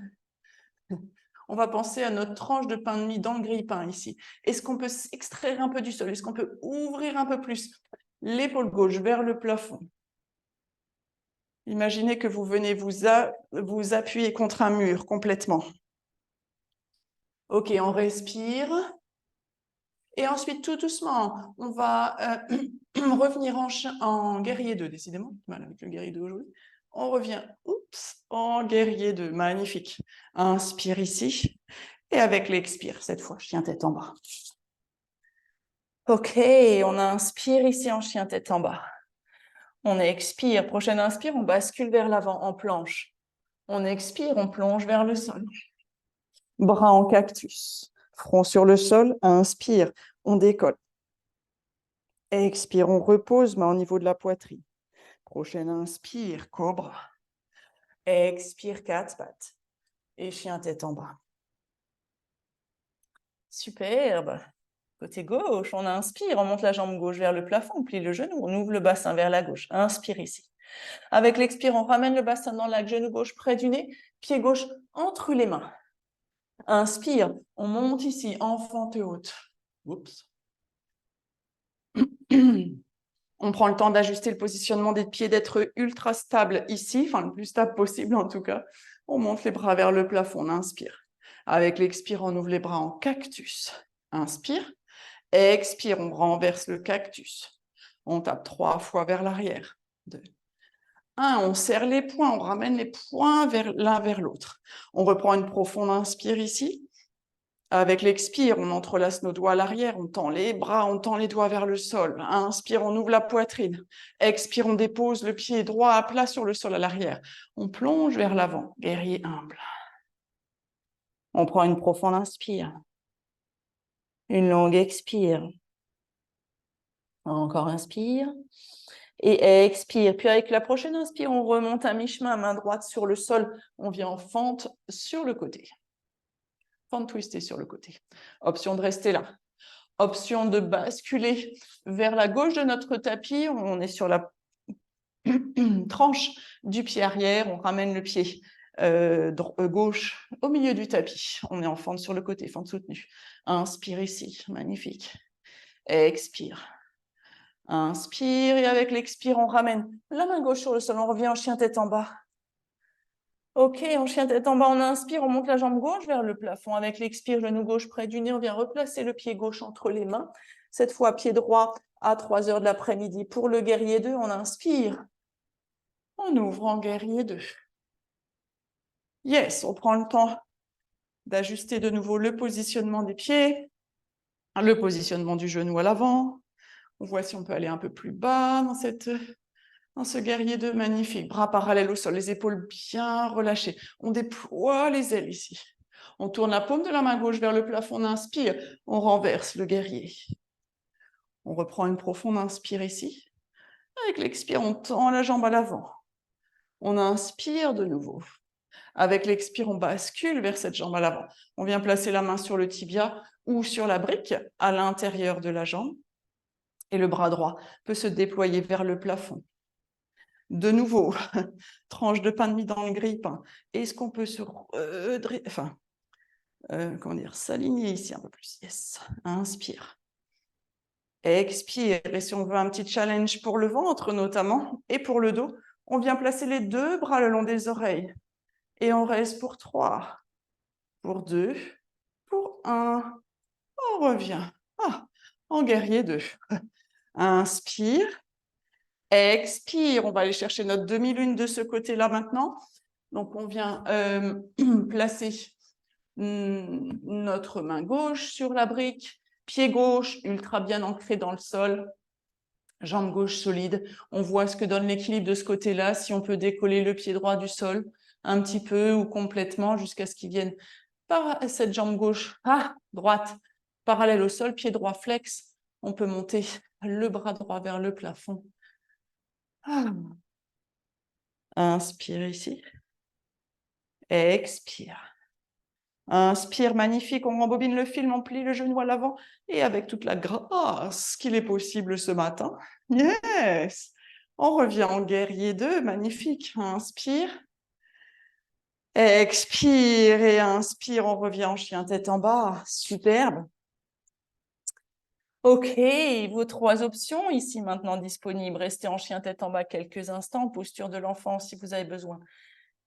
on va penser à notre tranche de pain de mie dans le grille-pain ici. Est-ce qu'on peut s'extraire un peu du sol? Est-ce qu'on peut ouvrir un peu plus l'épaule gauche vers le plafond? Imaginez que vous venez vous appuyer contre un mur complètement. Ok, on respire. Et ensuite, tout doucement, on va revenir en guerrier 2, décidément. Mal avec le guerrier 2 aujourd'hui. On revient, en guerrier 2. Magnifique. Inspire ici. Et avec l'expire, cette fois, chien tête en bas. Ok, on inspire ici en chien tête en bas. On expire. Prochaine inspire, on bascule vers l'avant en planche. On expire, on plonge vers le sol. Bras en cactus. Front sur le sol, inspire, on décolle. Expire, on repose, main au niveau de la poitrine. Prochaine inspire, cobra. Expire, quatre pattes. Et chien tête en bas. Superbe. Côté gauche, on inspire, on monte la jambe gauche vers le plafond, on plie le genou, on ouvre le bassin vers la gauche. Inspire ici. Avec l'expire, on ramène le bassin dans l'axe, genou gauche près du nez, pied gauche entre les mains. Inspire, on monte ici, en fente haute. Oups. On prend le temps d'ajuster le positionnement des pieds, d'être ultra stable ici, enfin le plus stable possible en tout cas. On monte les bras vers le plafond, on inspire. Avec l'expire, on ouvre les bras en cactus. Inspire. Expire, on renverse le cactus. On tape 3 fois vers l'arrière. 2. 1, on serre les poings, on ramène les poings l'un vers l'autre. On reprend une profonde inspire ici. Avec l'expire, on entrelace nos doigts à l'arrière, on tend les bras, on tend les doigts vers le sol. Inspire, on ouvre la poitrine. Expire, on dépose le pied droit à plat sur le sol à l'arrière. On plonge vers l'avant, guerrier humble. On prend une profonde inspire. Une longue expire. Encore inspire. Et expire. Puis avec la prochaine inspire, on remonte à mi-chemin, main droite sur le sol. On vient en fente sur le côté. Fente twistée sur le côté. Option de rester là. Option de basculer vers la gauche de notre tapis. On est sur la tranche du pied arrière. On ramène le pied gauche au milieu du tapis. On est en fente sur le côté, fente soutenue. Inspire ici, magnifique. Expire. Inspire et avec l'expire, on ramène la main gauche sur le sol. On revient en chien tête en bas. Ok, en chien tête en bas, on inspire, on monte la jambe gauche vers le plafond. Avec l'expire, genou gauche près du nez, on vient replacer le pied gauche entre les mains. Cette fois, pied droit à 3 heures de l'après-midi. Pour le guerrier 2, on inspire. On ouvre en guerrier 2. Yes, on prend le temps d'ajuster de nouveau le positionnement des pieds, le positionnement du genou à l'avant. On voit si on peut aller un peu plus bas dans ce guerrier 2, magnifique. Bras parallèles au sol, les épaules bien relâchées. On déploie les ailes ici. On tourne la paume de la main gauche vers le plafond, on inspire, on renverse le guerrier. On reprend une profonde inspire ici. Avec l'expire, on tend la jambe à l'avant. On inspire de nouveau. Avec l'expire, on bascule vers cette jambe à l'avant. On vient placer la main sur le tibia ou sur la brique à l'intérieur de la jambe. Et le bras droit peut se déployer vers le plafond. De nouveau, tranche de pain de mie dans le grille-pain. Est-ce qu'on peut se s'aligner ici un peu plus? Yes. Inspire. Expire. Et si on veut un petit challenge pour le ventre notamment et pour le dos, on vient placer les deux bras le long des oreilles. Et on reste pour 3, pour 2, pour 1. On revient. En guerrier 2. Inspire. Expire. On va aller chercher notre demi-lune de ce côté-là maintenant. Donc, on vient placer notre main gauche sur la brique, pied gauche ultra bien ancré dans le sol, jambe gauche solide. On voit ce que donne l'équilibre de ce côté-là, si on peut décoller le pied droit du sol un petit peu ou complètement jusqu'à ce qu'il vienne par cette jambe gauche, droite, parallèle au sol, pied droit flex. On peut monter le bras droit vers le plafond. Inspire ici. Expire. Inspire, magnifique, on rembobine le film, on plie le genou à l'avant et avec toute la grâce qu'il est possible ce matin. Yes! On revient en guerrier 2, magnifique. Inspire. Expire et inspire, on revient en chien tête en bas. Superbe. Ok, vos 3 options ici maintenant disponibles. Restez en chien tête en bas quelques instants, posture de l'enfant si vous avez besoin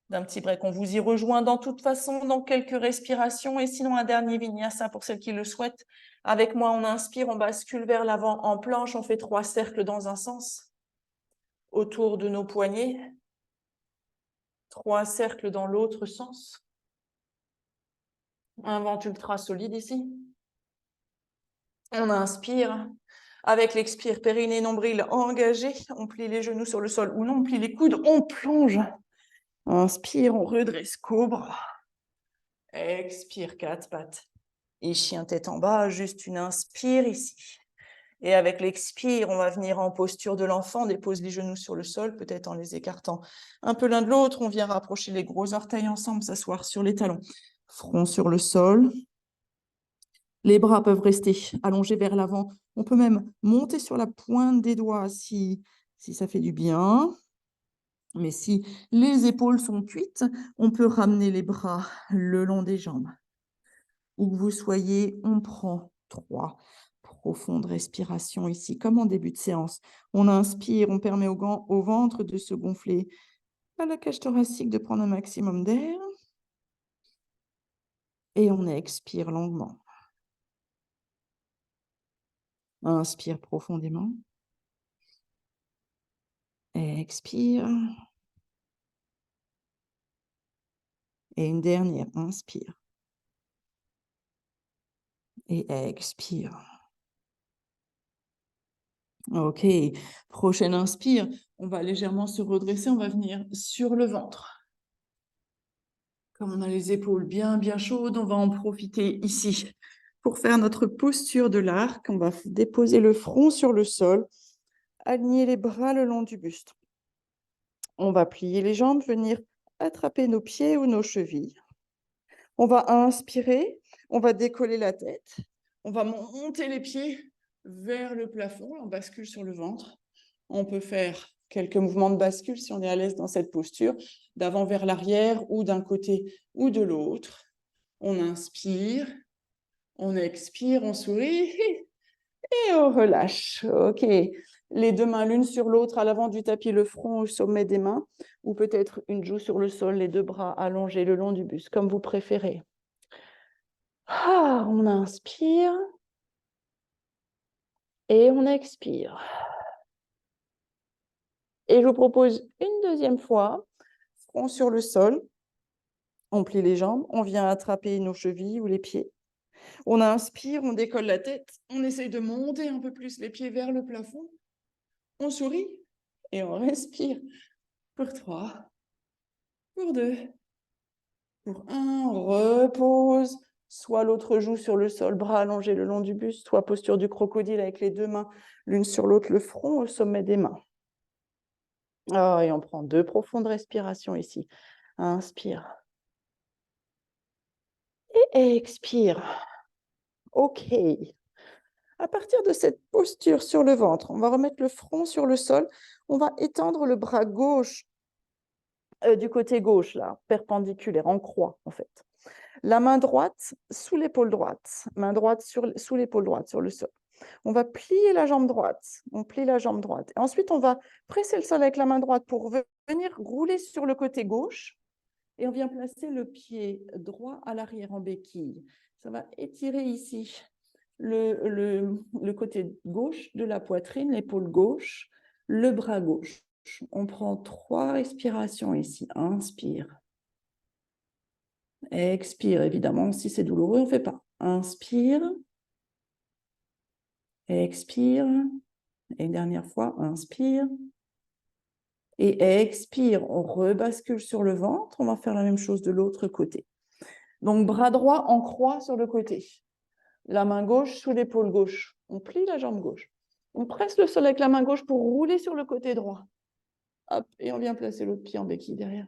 d'un petit break. On vous y rejoint dans toute façon dans quelques respirations et sinon un dernier vinyasa pour celles qui le souhaitent. Avec moi, on inspire, on bascule vers l'avant en planche, on fait 3 cercles dans un sens autour de nos poignets, 3 cercles dans l'autre sens. Un ventre ultra solide ici. On inspire. Avec l'expire, périnée, nombril engagé. On plie les genoux sur le sol ou non, on plie les coudes, on plonge. Inspire, on redresse cobra. Expire, 4 pattes. Et chien tête en bas, juste une inspire ici. Et avec l'expire, on va venir en posture de l'enfant, on dépose les genoux sur le sol, peut-être en les écartant un peu l'un de l'autre. On vient rapprocher les gros orteils ensemble, s'asseoir sur les talons. Front sur le sol. Les bras peuvent rester allongés vers l'avant. On peut même monter sur la pointe des doigts si ça fait du bien. Mais si les épaules sont cuites, on peut ramener les bras le long des jambes. Où que vous soyez, on prend 3 profondes respirations ici, comme en début de séance. On inspire, on permet au ventre de se gonfler, à la cage thoracique de prendre un maximum d'air. Et on expire longuement. Inspire profondément. Expire. Et une dernière, inspire. Et expire. Ok, prochaine inspire. On va légèrement se redresser, on va venir sur le ventre. Comme on a les épaules bien chaudes, on va en profiter ici pour faire notre posture de l'arc. On va déposer le front sur le sol, aligner les bras le long du buste. On va plier les jambes, venir attraper nos pieds ou nos chevilles. On va inspirer, on va décoller la tête, on va monter les pieds vers le plafond, on bascule sur le ventre. On peut faire quelques mouvements de bascule si on est à l'aise dans cette posture, d'avant vers l'arrière ou d'un côté ou de l'autre. On inspire, on expire, on sourit et on relâche. Ok, les deux mains l'une sur l'autre à l'avant du tapis, le front au sommet des mains, ou peut-être une joue sur le sol, les deux bras allongés le long du buste, comme vous préférez. On inspire et on expire. Et je vous propose une deuxième fois, front sur le sol, on plie les jambes, on vient attraper nos chevilles ou les pieds. On inspire, on décolle la tête, on essaye de monter un peu plus les pieds vers le plafond. On sourit et on respire pour 3, pour 2, pour 1. On repose, soit l'autre joue sur le sol, bras allongés le long du buste, soit posture du crocodile avec les deux mains l'une sur l'autre, le front au sommet des mains. Et on prend 2 profondes respirations ici. Inspire. Et expire. OK. À partir de cette posture sur le ventre, on va remettre le front sur le sol. On va étendre le bras gauche du côté gauche, là, perpendiculaire, en croix, en fait. La main droite sous l'épaule droite. Main droite sous l'épaule droite, sur le sol. On va plier la jambe droite. On plie la jambe droite. Et ensuite, on va presser le sol avec la main droite pour venir rouler sur le côté gauche. Et on vient placer le pied droit à l'arrière en béquille. Ça va étirer ici le côté gauche de la poitrine, l'épaule gauche, le bras gauche. On prend 3 respirations ici. Inspire. Expire, évidemment, si c'est douloureux, on ne fait pas. Inspire. Expire. Et une dernière fois, inspire. Et expire, on rebascule sur le ventre. On va faire la même chose de l'autre côté. Donc, bras droit en croix sur le côté. La main gauche sous l'épaule gauche. On plie la jambe gauche. On presse le sol avec la main gauche pour rouler sur le côté droit. Hop, et on vient placer l'autre pied en béquille derrière.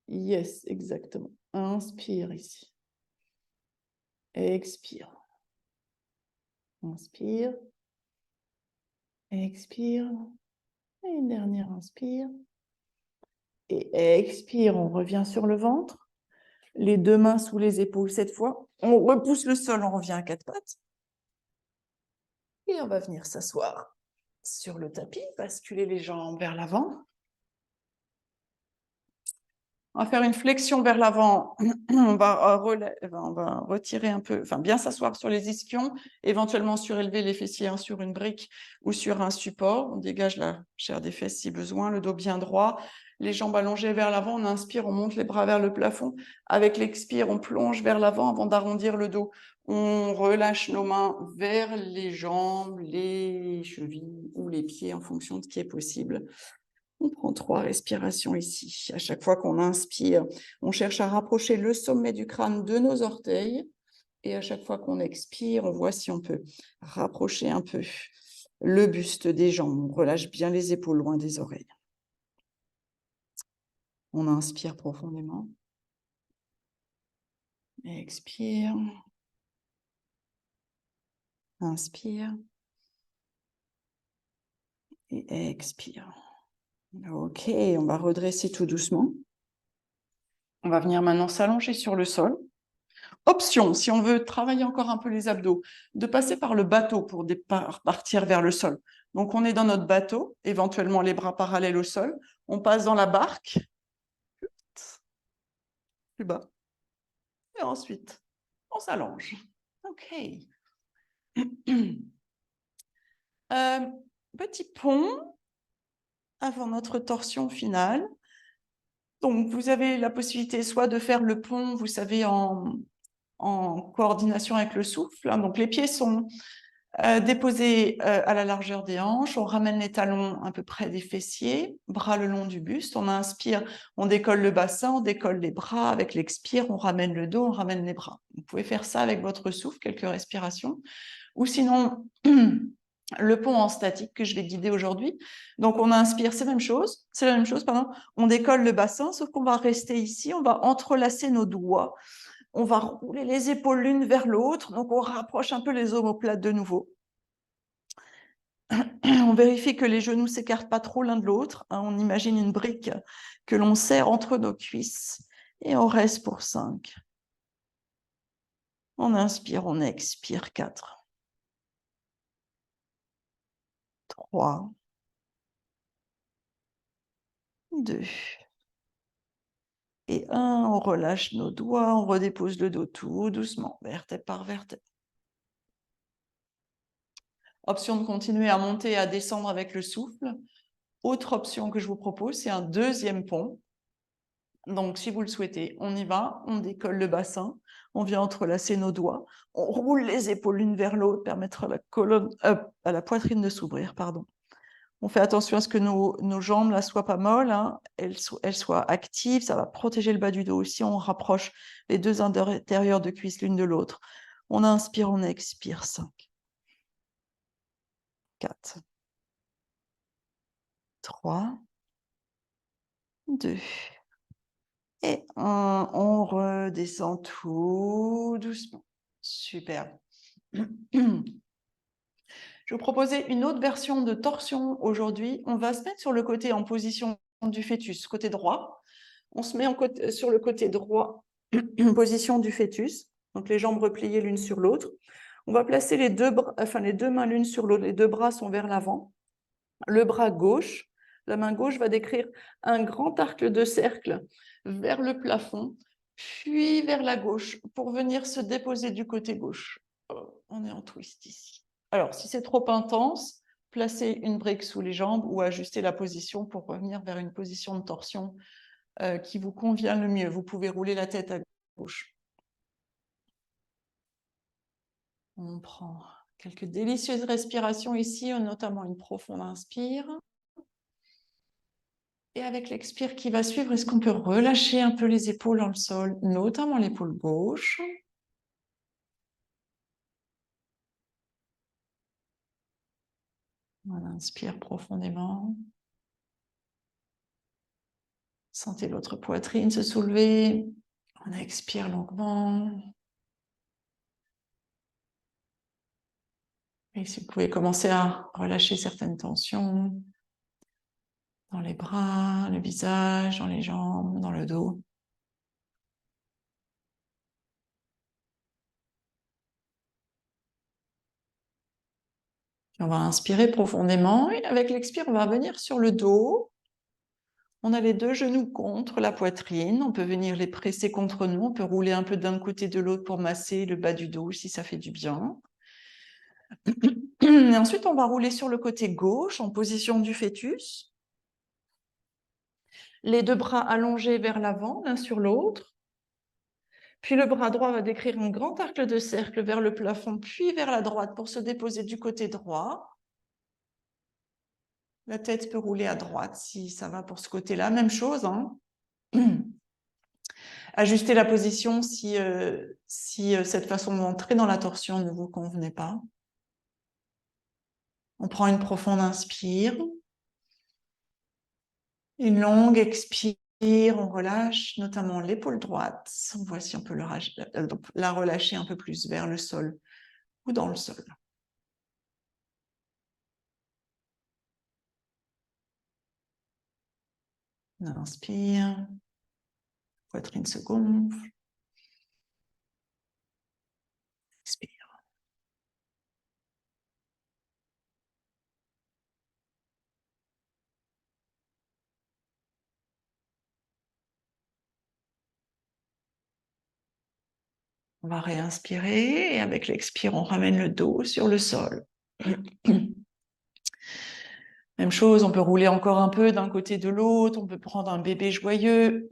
Yes, exactement. Inspire ici. Expire. Inspire. Expire. Et une dernière inspire. Et expire, on revient sur le ventre. Les 2 mains sous les épaules cette fois. On repousse le sol, on revient à 4 pattes. Et on va venir s'asseoir sur le tapis, basculer les jambes vers l'avant. On va faire une flexion vers l'avant. On va retirer un peu, enfin bien s'asseoir sur les ischions, éventuellement surélever les fessiers sur une brique ou sur un support. On dégage la chair des fesses si besoin, le dos bien droit, les jambes allongées vers l'avant. On inspire, on monte les bras vers le plafond. Avec l'expire, on plonge vers l'avant avant d'arrondir le dos. On relâche nos mains vers les jambes, les chevilles ou les pieds en fonction de ce qui est possible. On prend 3 respirations ici. À chaque fois qu'on inspire, on cherche à rapprocher le sommet du crâne de nos orteils. Et à chaque fois qu'on expire, on voit si on peut rapprocher un peu le buste des jambes. On relâche bien les épaules loin des oreilles. On inspire profondément. Expire. Inspire. Et expire. OK, on va redresser tout doucement. On va venir maintenant s'allonger sur le sol. Option, si on veut travailler encore un peu les abdos, de passer par le bateau pour partir vers le sol. Donc, on est dans notre bateau, éventuellement les bras parallèles au sol. On passe dans la barque, plus bas. Et ensuite, on s'allonge. OK. Petit pont avant notre torsion finale. Donc, vous avez la possibilité soit de faire le pont, vous savez, en en coordination avec le souffle. Donc, les pieds sont déposés à la largeur des hanches. On ramène les talons à peu près des fessiers, bras le long du buste. On inspire, on décolle le bassin, on décolle les bras. Avec l'expire, on ramène le dos, on ramène les bras. Vous pouvez faire ça avec votre souffle, quelques respirations. Ou sinon, le pont en statique que je vais guider aujourd'hui. Donc, on inspire, c'est la même chose, pardon. On décolle le bassin, sauf qu'on va rester ici, on va entrelacer nos doigts. On va rouler les épaules l'une vers l'autre, donc on rapproche un peu les omoplates de nouveau. On vérifie que les genoux ne s'écartent pas trop l'un de l'autre. On imagine une brique que l'on serre entre nos cuisses et on reste pour 5. On inspire, on expire 4. 3. 2. Et 1, on relâche nos doigts, on redépose le dos tout doucement, vertèbre par vertèbre. Option de continuer à monter et à descendre avec le souffle. Autre option que je vous propose, c'est un deuxième pont. Donc, si vous le souhaitez, on y va, on décolle le bassin, on vient entrelacer nos doigts, on roule les épaules l'une vers l'autre, permettre à la poitrine de s'ouvrir, pardon. On fait attention à ce que nos jambes ne soient pas molles, hein, elles soient actives, ça va protéger le bas du dos aussi. On rapproche les deux intérieurs de cuisse l'une de l'autre. On inspire, on expire, 5. 4. 3. 2. Et on redescend tout doucement. Super. Je vais vous proposer une autre version de torsion aujourd'hui. On va se mettre sur le côté en position du fœtus, côté droit. On se met sur le côté droit, position du fœtus. Donc les jambes repliées l'une sur l'autre. On va placer les deux mains l'une sur l'autre. Les deux bras sont vers l'avant. Le bras gauche, la main gauche va décrire un grand arc de cercle vers le plafond, puis vers la gauche pour venir se déposer du côté gauche. On est en twist ici. Alors, si c'est trop intense, placez une brique sous les jambes ou ajustez la position pour revenir vers une position de torsion qui vous convient le mieux. Vous pouvez rouler la tête à gauche. On prend quelques délicieuses respirations ici, notamment une profonde inspire. Et avec l'expire qui va suivre, est-ce qu'on peut relâcher un peu les épaules dans le sol, notamment l'épaule gauche? On inspire profondément. Sentez votre poitrine se soulever. On expire longuement. Et si vous pouvez commencer à relâcher certaines tensions dans les bras, le visage, dans les jambes, dans le dos. On va inspirer profondément et avec l'expire, on va venir sur le dos. On a les deux genoux contre la poitrine. On peut venir les presser contre nous. On peut rouler un peu d'un côté de l'autre pour masser le bas du dos si ça fait du bien. Et ensuite, on va rouler sur le côté gauche en position du fœtus. Les deux bras allongés vers l'avant, l'un sur l'autre. Puis le bras droit va décrire un grand arc de cercle vers le plafond, puis vers la droite pour se déposer du côté droit. La tête peut rouler à droite si ça va pour ce côté-là. Même chose. Hein. Ajustez la position si cette façon d'entrer dans la torsion ne vous convenait pas. On prend une profonde inspire. Une longue expire. On relâche notamment l'épaule droite. On voit si on peut la relâcher un peu plus vers le sol ou dans le sol. On inspire. Poitrine se gonfle. Expire. On va réinspirer et avec l'expire, on ramène le dos sur le sol. Même chose, on peut rouler encore un peu d'un côté de l'autre, on peut prendre un bébé joyeux.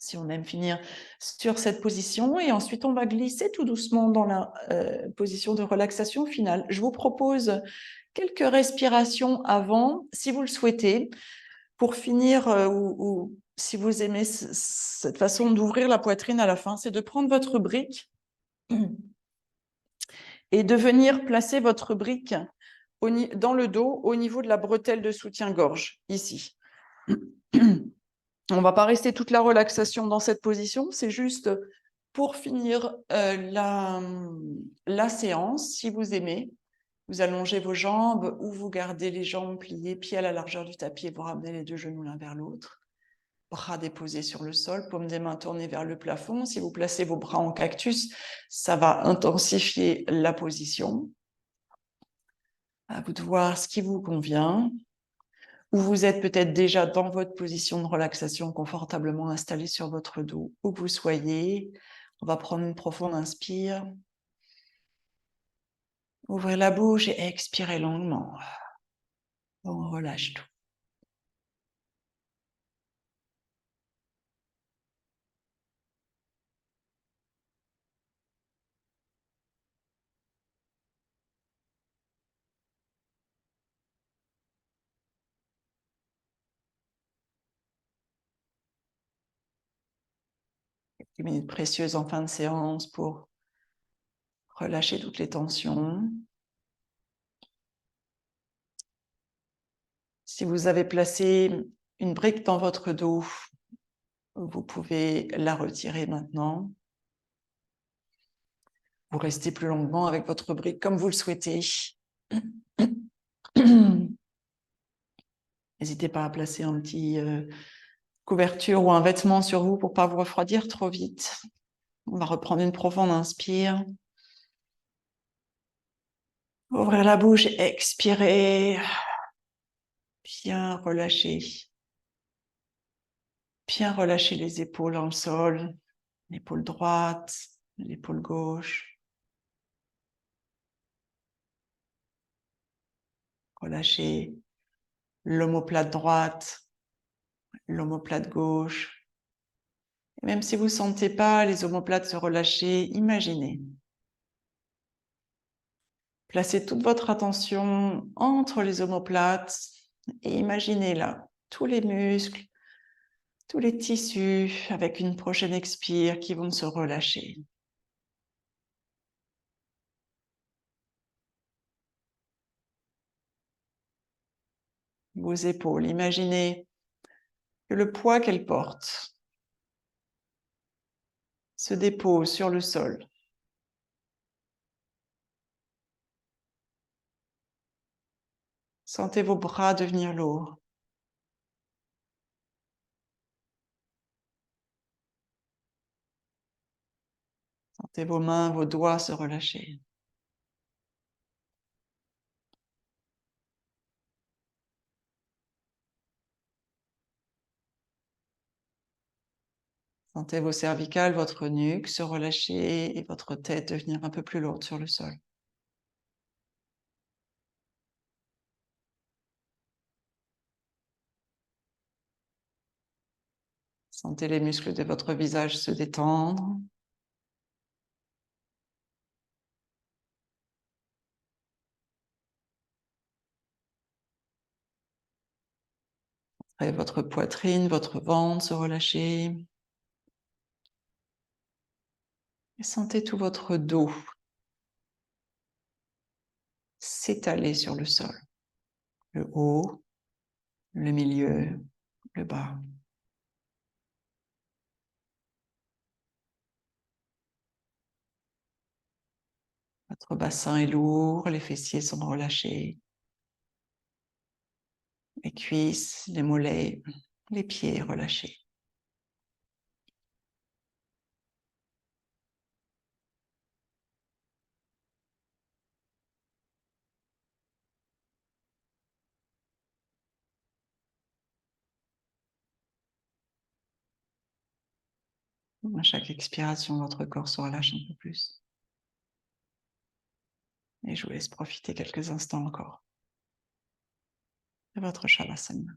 si on aime finir sur cette position. Et ensuite, on va glisser tout doucement dans la position de relaxation finale. Je vous propose quelques respirations avant, si vous le souhaitez, pour finir, ou si vous aimez cette façon d'ouvrir la poitrine à la fin, c'est de prendre votre brique et de venir placer votre brique dans le dos au niveau de la bretelle de soutien-gorge, ici. On ne va pas rester toute la relaxation dans cette position, c'est juste pour finir la séance, si vous aimez. Vous allongez vos jambes ou vous gardez les jambes pliées, pieds à la largeur du tapis et vous ramenez les deux genoux l'un vers l'autre. Bras déposés sur le sol, paume des mains tournées vers le plafond. Si vous placez vos bras en cactus, ça va intensifier la position. À vous de voir ce qui vous convient. Ou vous êtes peut-être déjà dans votre position de relaxation, confortablement installé sur votre dos, où que vous soyez. On va prendre une profonde inspire. Ouvrez la bouche et expirez longuement. On relâche tout. Quelques minutes précieuses en fin de séance pour relâcher toutes les tensions. Si vous avez placé une brique dans votre dos, vous pouvez la retirer maintenant. Vous restez plus longuement avec votre brique comme vous le souhaitez. N'hésitez pas à placer un petit couverture ou un vêtement sur vous pour ne pas vous refroidir trop vite. On va reprendre une profonde inspire. Ouvrir la bouche, expirer. Bien relâcher. Bien relâcher les épaules dans le sol. L'épaule droite, l'épaule gauche. Relâchez l'omoplate droite, l'omoplate gauche. Et même si vous ne sentez pas les omoplates se relâcher, imaginez. Placez toute votre attention entre les omoplates et imaginez là tous les muscles, tous les tissus avec une prochaine expire qui vont se relâcher. Vos épaules, imaginez que le poids qu'elles portent se dépose sur le sol. Sentez vos bras devenir lourds. Sentez vos mains, vos doigts se relâcher. Sentez vos cervicales, votre nuque se relâcher et votre tête devenir un peu plus lourde sur le sol. Sentez les muscles de votre visage se détendre. Et votre poitrine, votre ventre se relâcher. Et sentez tout votre dos s'étaler sur le sol. Le haut, le milieu, le bas. Votre bassin est lourd, les fessiers sont relâchés. Les cuisses, les mollets, les pieds relâchés. À chaque expiration, votre corps se relâche un peu plus. Et je vous laisse profiter quelques instants encore de votre Shavasana.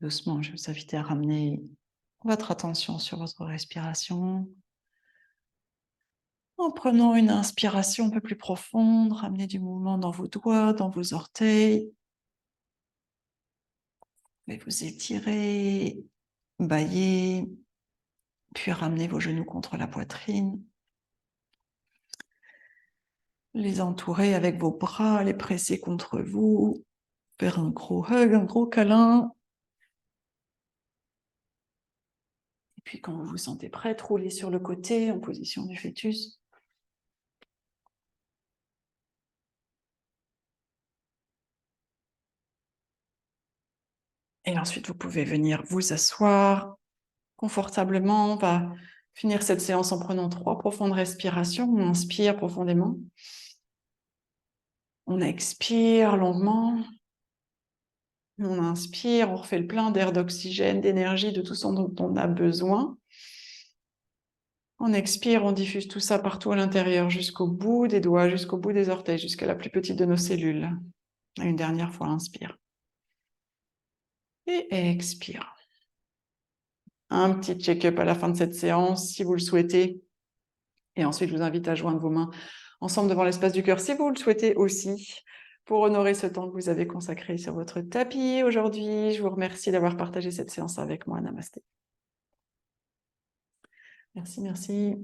Doucement, je vais vous inviter à ramener votre attention sur votre respiration. En prenant une inspiration un peu plus profonde, ramenez du mouvement dans vos doigts, dans vos orteils. Vous vous étirez, bailler, puis ramenez vos genoux contre la poitrine. Les entourer avec vos bras, les presser contre vous, faire un gros hug, un gros câlin. Et puis quand vous vous sentez prête, roulez sur le côté en position du fœtus. Et ensuite, vous pouvez venir vous asseoir confortablement. On va finir cette séance en prenant 3 profondes respirations. On inspire profondément. On expire longuement. On inspire, on refait le plein d'air, d'oxygène, d'énergie, de tout ce dont on a besoin. On expire, on diffuse tout ça partout à l'intérieur, jusqu'au bout des doigts, jusqu'au bout des orteils, jusqu'à la plus petite de nos cellules. Une dernière fois, inspire. Et expire. Un petit check-up à la fin de cette séance, si vous le souhaitez. Et ensuite, je vous invite à joindre vos mains ensemble devant l'espace du cœur, si vous le souhaitez aussi, pour honorer ce temps que vous avez consacré sur votre tapis aujourd'hui. Je vous remercie d'avoir partagé cette séance avec moi. Namasté. Merci, merci.